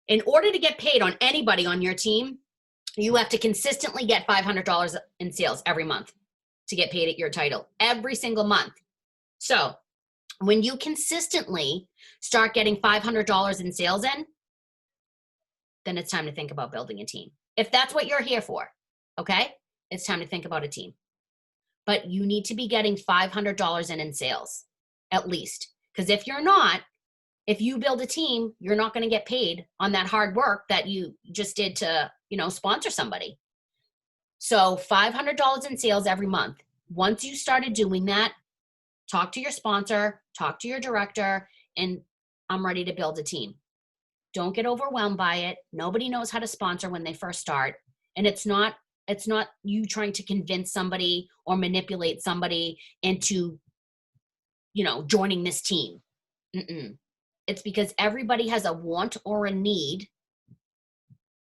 in order to get paid on anybody on your team, you have to consistently get $500 in sales every month to get paid at your title, every single month. So when you consistently start getting $500 in sales in, then it's time to think about building a team. If that's what you're here for, okay? It's time to think about a team. But you need to be getting $500 in sales, at least. Because if you're not, if you build a team, you're not going to get paid on that hard work that you just did to, sponsor somebody. So $500 in sales every month. Once you started doing that, talk to your sponsor, talk to your director, and I'm ready to build a team. Don't get overwhelmed by it. Nobody knows how to sponsor when they first start. And it's not you trying to convince somebody or manipulate somebody into, joining this team. It's because everybody has a want or a need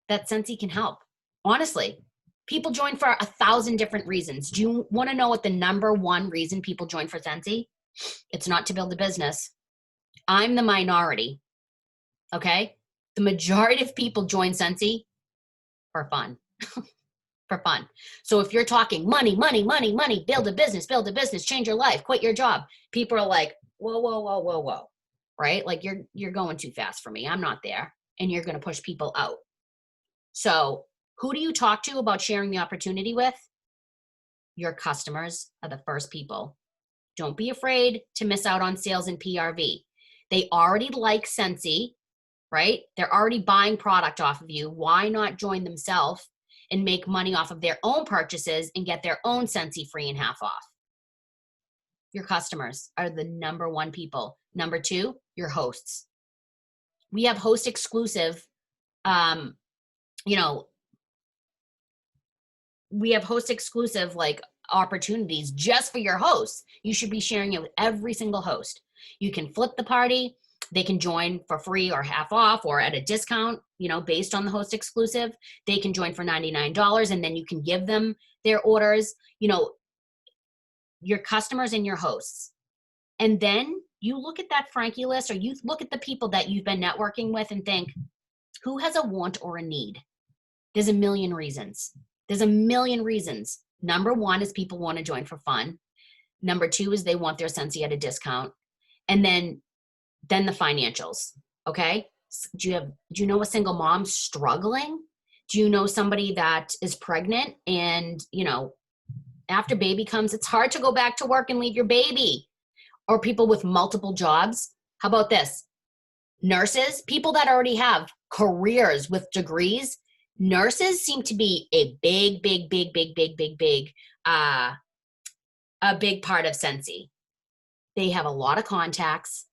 that Scentsy can help. Honestly, people join for 1,000 different reasons. Do you want to know what the number one reason people join for Scentsy? It's not to build a business. I'm the minority. Okay? The majority of people join Scentsy for fun. For fun. So if you're talking money, build a business, change your life, quit your job, people are like, whoa. Right? Like you're going too fast for me. I'm not there. And you're going to push people out. So who do you talk to about sharing the opportunity with? Your customers are the first people. Don't be afraid to miss out on sales in PRV. They already like Scentsy, right? They're already buying product off of you. Why not join themselves and make money off of their own purchases and get their own Scentsy free and half off? Your customers are the number one people. Number two, your hosts. We have host exclusive, we have host exclusive like opportunities just for your hosts. You should be sharing it with every single host. You can flip the party. They can join for free or half off or at a discount, based on the host exclusive. They can join for $99 and then you can give them their orders, your customers and your hosts. And then you look at that Frankie list, or you look at the people that you've been networking with and think, who has a want or a need? There's a million reasons. Number one is people want to join for fun. Number two is they want their Scentsy at a discount. And then the financials, okay? Do you know a single mom struggling? Do you know somebody that is pregnant and, after baby comes, it's hard to go back to work and leave your baby? Or people with multiple jobs? How about this? Nurses, people that already have careers with degrees. Nurses seem to be a big part of Scentsy. They have a lot of contacts.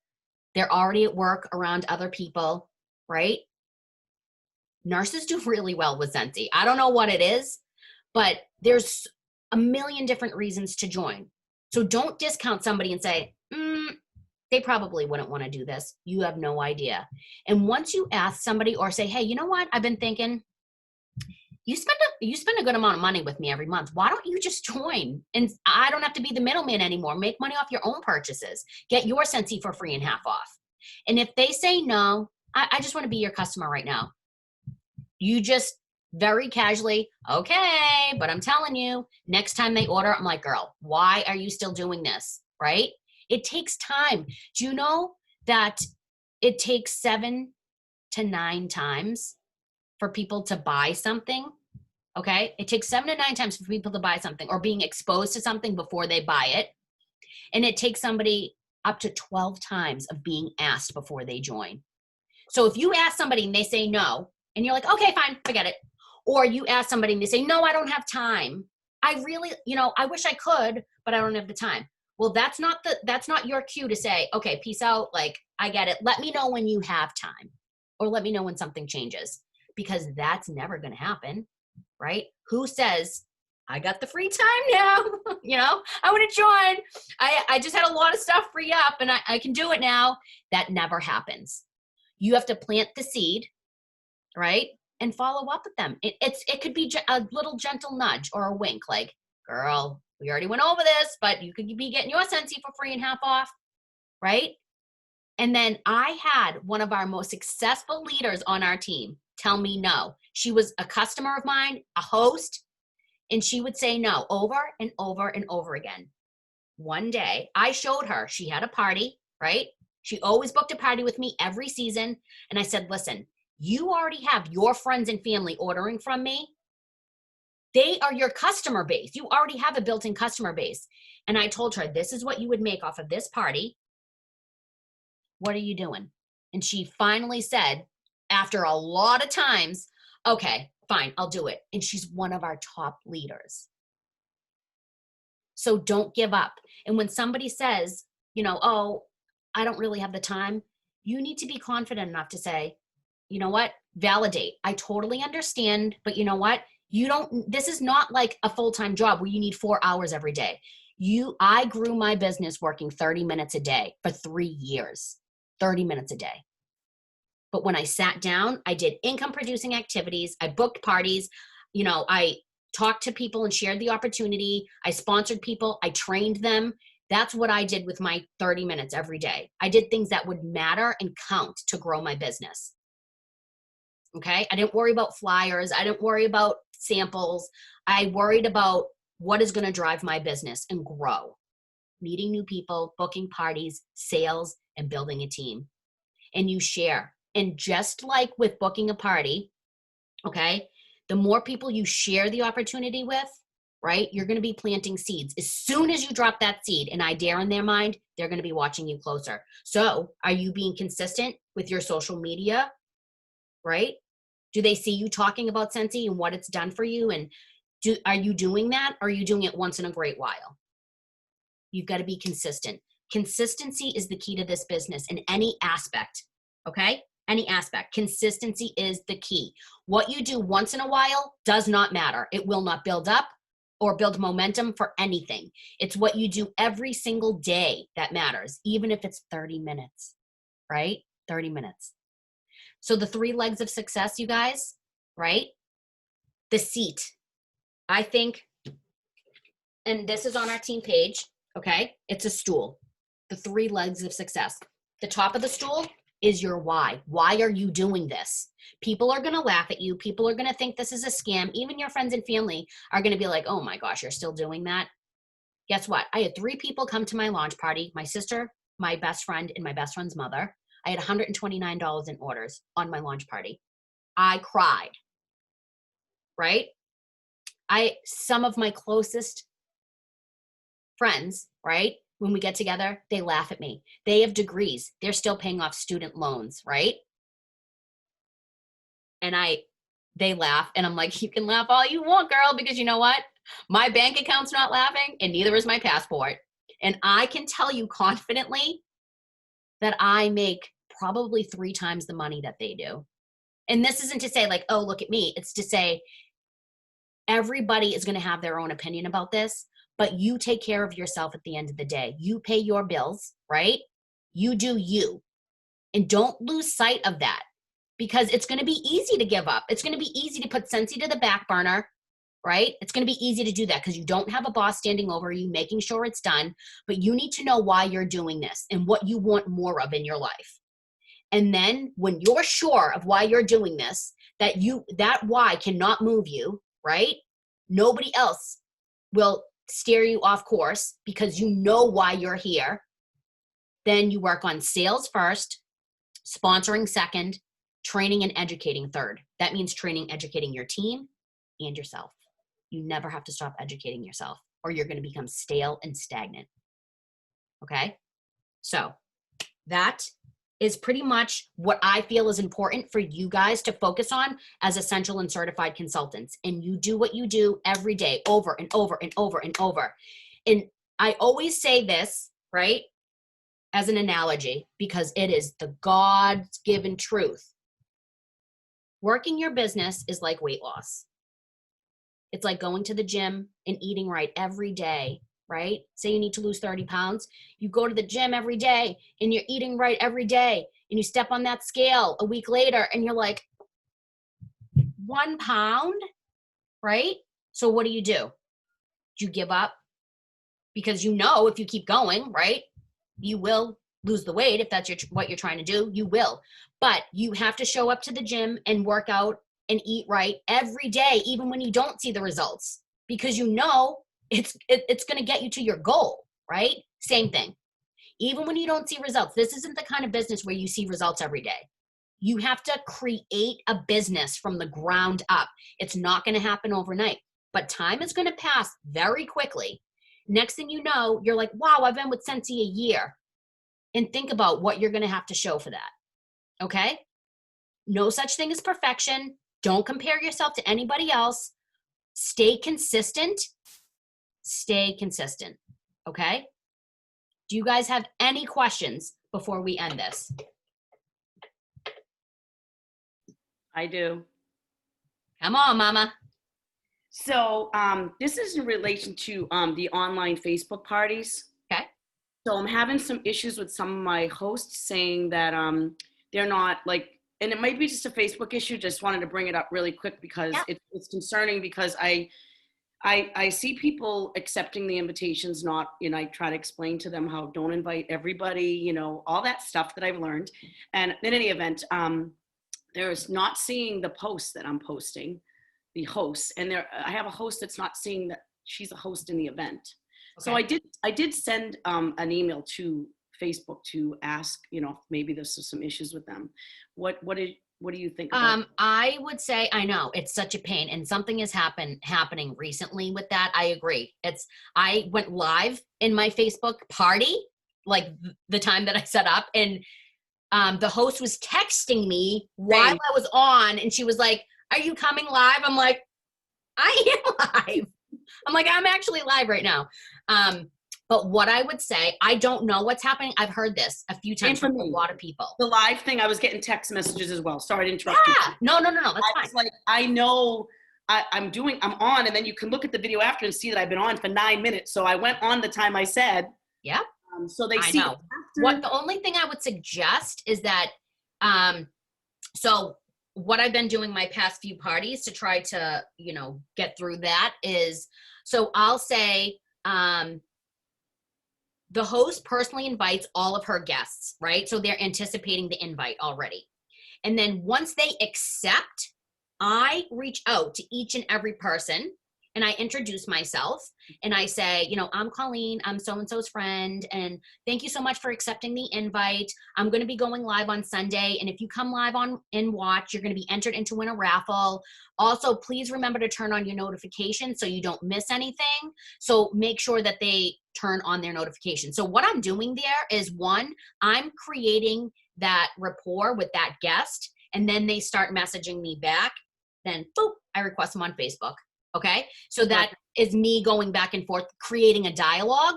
They're already at work around other people, right? Nurses do really well with Scentsy. I don't know what it is, but there's a million different reasons to join. So don't discount somebody and say, they probably wouldn't want to do this. You have no idea. And once you ask somebody or say, hey, you know what? I've been thinking, you spend a good amount of money with me every month. Why don't you just join? And I don't have to be the middleman anymore. Make money off your own purchases. Get your Scentsy for free and half off. And if they say no, I just want to be your customer right now. You just very casually, okay, but I'm telling you, next time they order, I'm like, girl, why are you still doing this? Right? It takes time. Do you know that it takes 7 to 9 times for people to buy something? Okay? It takes 7 to 9 times for people to buy something or being exposed to something before they buy it. And it takes somebody up to 12 times of being asked before they join. So if you ask somebody and they say no, and you're like, okay, fine, forget it. Or you ask somebody and they say, no, I don't have time. I really, I wish I could, but I don't have the time. Well, that's not your cue to say, okay, peace out. Like, I get it. Let me know when you have time, or let me know when something changes, because that's never going to happen, right? Who says, I got the free time now, I want to join. I just had a lot of stuff free up and I can do it now. That never happens. You have to plant the seed, right? And follow up with them. It could be a little gentle nudge or a wink, like, girl, we already went over this, but you could be getting your Scentsy for free and half off, right? And then I had one of our most successful leaders on our team tell me no. She was a customer of mine, a host, and she would say no over and over and over again. One day, I showed her, she had a party, right? She always booked a party with me every season. And I said, listen, you already have your friends and family ordering from me. They are your customer base. You already have a built-in customer base. And I told her, this is what you would make off of this party. What are you doing? And she finally said, after a lot of times, okay, fine, I'll do it. And she's one of our top leaders. So don't give up. And when somebody says, oh, I don't really have the time, you need to be confident enough to say, you know what, validate. I totally understand, but you know what? This is not like a full-time job where you need 4 hours every day. I grew my business working 30 minutes a day for 3 years, 30 minutes a day. But when I sat down, I did income producing activities. I booked parties. I talked to people and shared the opportunity. I sponsored people. I trained them. That's what I did with my 30 minutes every day. I did things that would matter and count to grow my business. Okay? I didn't worry about flyers. I didn't worry about samples. I worried about what is going to drive my business and grow. Meeting new people, booking parties, sales, and building a team. And you share. And just like with booking a party, okay, the more people you share the opportunity with, right, you're going to be planting seeds. As soon as you drop that seed, an idea in their mind, they're going to be watching you closer. So are you being consistent with your social media, right? Do they see you talking about Scentsy and what it's done for you? And are you doing that? Or are you doing it once in a great while? You've got to be consistent. Consistency is the key to this business in any aspect, okay? Any aspect. Consistency is the key. What you do once in a while does not matter. It will not build up or build momentum for anything. It's what you do every single day that matters, even if it's 30 minutes, right? 30 minutes. So the 3 legs of success, you guys, right? The seat. I think, and this is on our team page, okay? It's a stool. The 3 legs of success. The top of the stool is your why. Why are you doing this? People are going to laugh at you. People are going to think this is a scam. Even your friends and family are going to be like, oh my gosh, you're still doing that? Guess what? I had 3 people come to my launch party, my sister, my best friend, and my best friend's mother. I had $129 in orders on my launch party. I cried, right? Some of my closest friends, right? When we get together, they laugh at me. They have degrees. They're still paying off student loans, right? And they laugh and I'm like, you can laugh all you want, girl, because you know what? My bank account's not laughing and neither is my passport. And I can tell you confidently that I make probably 3 times the money that they do. And this isn't to say like, oh, look at me. It's to say Everybody is going to have their own opinion about this, but you take care of yourself at the end of the day. You pay your bills, right? You do you. And don't lose sight of that, because it's going to be easy to give up. It's going to be easy to put Scentsy to the back burner, right? It's going to be easy to do that because you don't have a boss standing over you, making sure it's done. But you need to know why you're doing this and what you want more of in your life. And then when you're sure of why you're doing this, that why cannot move you, right? Nobody else will steer you off course because you know why you're here. Then you work on sales first, sponsoring second, training and educating third. That means training, educating your team and yourself. You never have to stop educating yourself, or you're going to become stale and stagnant. Okay? So that is pretty much what I feel is important for you guys to focus on as Escential and certified consultants. And you do what you do every day, over and over and over and over. And I always say this, right, as an analogy, because it is the God's given truth. Working your business is like weight loss. It's like going to the gym and eating right every day, right? Say you need to lose 30 pounds. You go to the gym every day and you're eating right every day, and you step on that scale a week later and you're like, 1 pound, right? So what do? Do you give up? Because you know if you keep going, right, you will lose the weight. If that's what you're trying to do, you will. But you have to show up to the gym and work out and eat right every day, even when you don't see the results, because you know it's going to get you to your goal, right? Same thing. Even when you don't see results, this isn't the kind of business where you see results every day. You have to create a business from the ground up. It's not going to happen overnight, but time is going to pass very quickly. Next thing you know, you're like, wow, I've been with Scentsy a year. And think about what you're going to have to show for that. Okay? No such thing as perfection. Don't compare yourself to anybody else. Stay consistent. Stay consistent. Okay? Do you guys have any questions before we end this? I do. Come on, mama. So this is in relation to the online Facebook parties. Okay. So I'm having some issues with some of my hosts saying that they're not like, and it might be just a Facebook issue. Just wanted to bring it up really quick because it's concerning, because I see people accepting the invitations, not, I try to explain to them how don't invite everybody, all that stuff that I've learned. And in any event, there's not seeing the posts that I'm posting, the hosts, and I have a host that's not seeing that she's a host in the event. Okay. So I did send an email to Facebook to ask, maybe there's some issues with them. What do you think about I would say, I know it's such a pain, and something is happening recently with that. I agree. I went live in my Facebook party, like the time that I set up, and the host was texting me while I was on, and she was like, are you coming live? I'm like, I am live. I'm like, I'm actually live right now. But what I would say, I don't know what's happening. I've heard this a few times from a lot of people. The live thing, I was getting text messages as well. Sorry to interrupt you. No. That's fine. Like, I know I'm on, and then you can look at the video after and see that I've been on for 9 minutes. So I went on the time I said. Yeah. So they see. Know. The only thing I would suggest is that, so what I've been doing my past few parties to try to, get through that is, so I'll say, the host personally invites all of her guests, right? So they're anticipating the invite already. And then once they accept, I reach out to each and every person and I introduce myself and I say, I'm Colleen, I'm so-and-so's friend, and thank you so much for accepting the invite. I'm going to be going live on Sunday, and if you come live on and watch, you're going to be entered into win a raffle. Also, please remember to turn on your notifications so you don't miss anything. So make sure that they turn on their notifications. So what I'm doing there is, one, I'm creating that rapport with that guest, and then they start messaging me back. Then, boop, I request them on Facebook. Okay, so that is me going back and forth, creating a dialogue.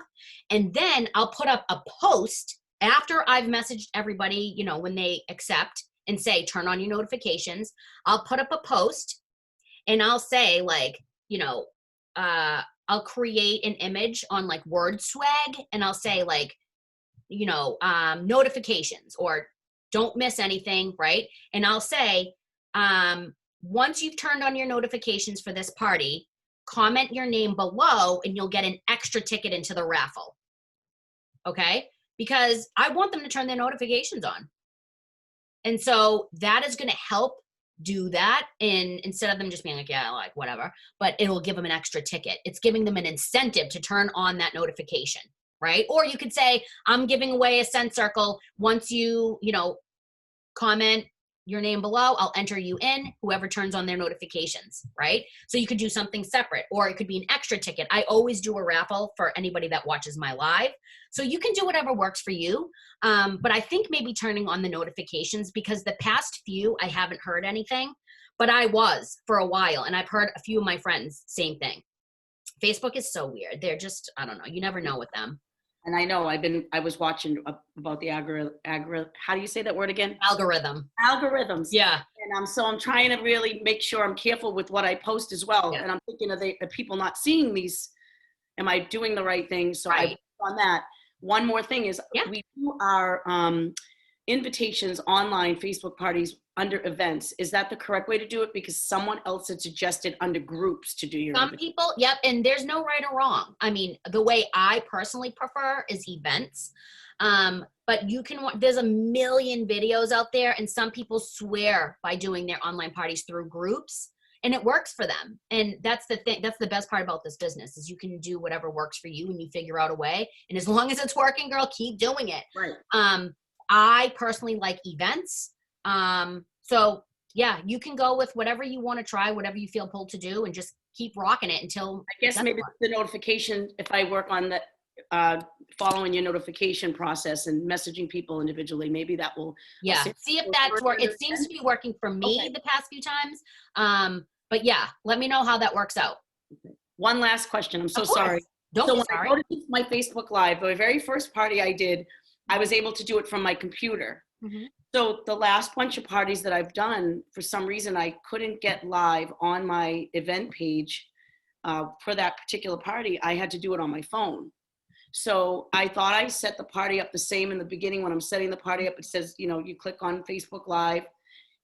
And then I'll put up a post after I've messaged everybody, when they accept and say, turn on your notifications. I'll put up a post and I'll say, like, you know, I'll create an image on like word swag and I'll say like, notifications or don't miss anything, right? And I'll say, once you've turned on your notifications for this party, comment your name below and you'll get an extra ticket into the raffle. Okay? Because I want them to turn their notifications on. And so that is going to help do that, and instead of them just being like, yeah, like whatever, but it'll give them an extra ticket. It's giving them an incentive to turn on that notification, right? Or you could say, I'm giving away a scent circle. Once you comment your name below, I'll enter you in, whoever turns on their notifications, right? So you could do something separate, or it could be an extra ticket. I always do a raffle for anybody that watches my live. So you can do whatever works for you. But I think maybe turning on the notifications, because the past few, I haven't heard anything, but I was for a while. And I've heard a few of my friends, same thing. Facebook is so weird. They're just, I don't know. You never know with them. And I know I was watching about the how do you say that word again? Algorithm. Algorithms. Yeah. And so I'm trying to really make sure I'm careful with what I post as well. Yeah. And I'm thinking of the people not seeing these, am I doing the right thing? So right. on that. One more thing is we do our invitations online, Facebook parties under events. Is that the correct way to do it? Because someone else had suggested under groups to do your Some people, yep, and there's no right or wrong. I mean, the way I personally prefer is events. But you can, there's a million videos out there, and some people swear by doing their online parties through groups, and it works for them. And that's the thing, that's the best part about this business, is you can do whatever works for you and you figure out a way. And as long as it's working, girl, keep doing it. Right. I personally like events. So yeah, you can go with whatever you want to try, whatever you feel pulled to do, and just keep rocking it until. I guess maybe the notification, if I work on the following your notification process and messaging people individually, maybe that will. Yeah, see if that's work. It seems to be working for me the past few times. But yeah, let me know how that works out. Okay. One last question. I'm so sorry. Don't be sorry. When I go to my Facebook Live, the very first party I did, I was able to do it from my computer. Mm-hmm. So the last bunch of parties that I've done, for some reason, I couldn't get live on my event page for that particular party. I had to do it on my phone. So I thought I set the party up the same in the beginning. When I'm setting the party up, it says, you click on Facebook Live,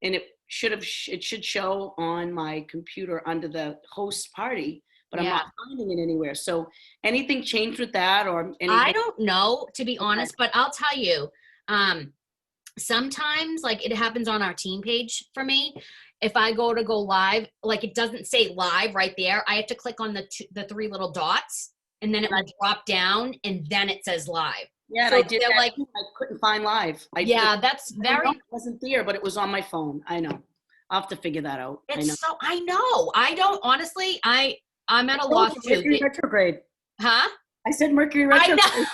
and it should show on my computer under the host party, but I'm not finding it anywhere. So anything changed with that, or anything? I don't know, to be honest, but I'll tell you, sometimes, like, it happens on our team page for me. If I go live, like, it doesn't say live right there. I have to click on the three little dots, and then it will drop down, and then it says live. Yeah, so I did that. Like, I couldn't find live. That's very. It wasn't there, but it was on my phone. I know. I'll have to figure that out. I know. I don't, honestly. I'm at a loss too. Mercury retrograde. Huh? I said Mercury retrograde. I know.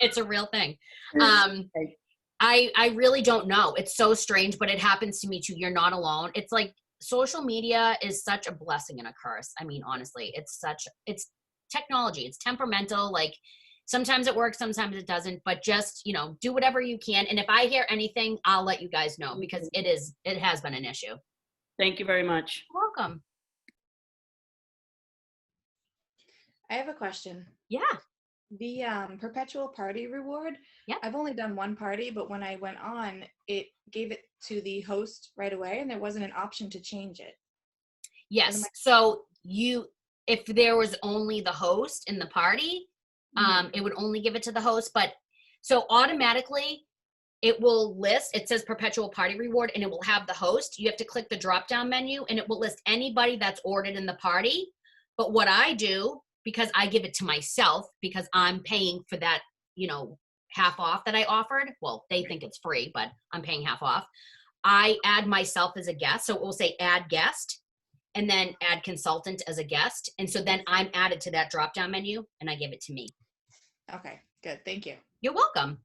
It's a real thing. Okay. I really don't know. It's so strange, but it happens to me too. You're not alone. It's like social media is such a blessing and a curse. I mean, honestly, it's technology. It's temperamental. Like, sometimes it works, sometimes it doesn't, but just, do whatever you can. And if I hear anything, I'll let you guys know, because it has been an issue. Thank you very much. You're welcome. I have a question. Yeah. The perpetual party reward. Yeah. I've only done one party, but when I went on, it gave it to the host right away, and there wasn't an option to change it. Yes. So if there was only the host in the party, it would only give it to the host. But so automatically it will list, it says perpetual party reward, and it will have the host. You have to click the drop down menu, and it will list anybody that's ordered in the party. But what I do, because I give it to myself, because I'm paying for that, half off that I offered. Well, they think it's free, but I'm paying half off. I add myself as a guest. So it will say add guest, and then add consultant as a guest. And so then I'm added to that drop down menu, and I give it to me. Okay, good. Thank you. You're welcome.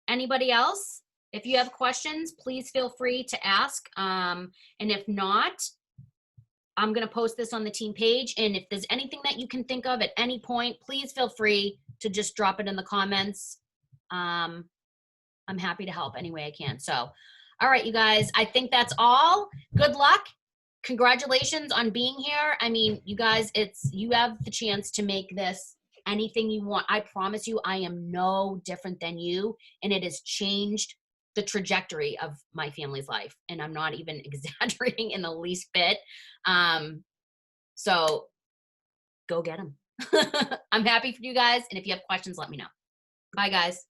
Anybody else? If you have questions, please feel free to ask. And if not, I'm going to post this on the team page. And if there's anything that you can think of at any point, please feel free to just drop it in the comments. I'm happy to help any way I can. So, all right, you guys, I think that's all. Good luck. congratulations on being here. I mean, you guys, you have the chance to make this anything you want. I promise you, I am no different than you, and it has changed the trajectory of my family's life. And I'm not even exaggerating in the least bit. So go get them. I'm happy for you guys. And if you have questions, let me know. Bye, guys.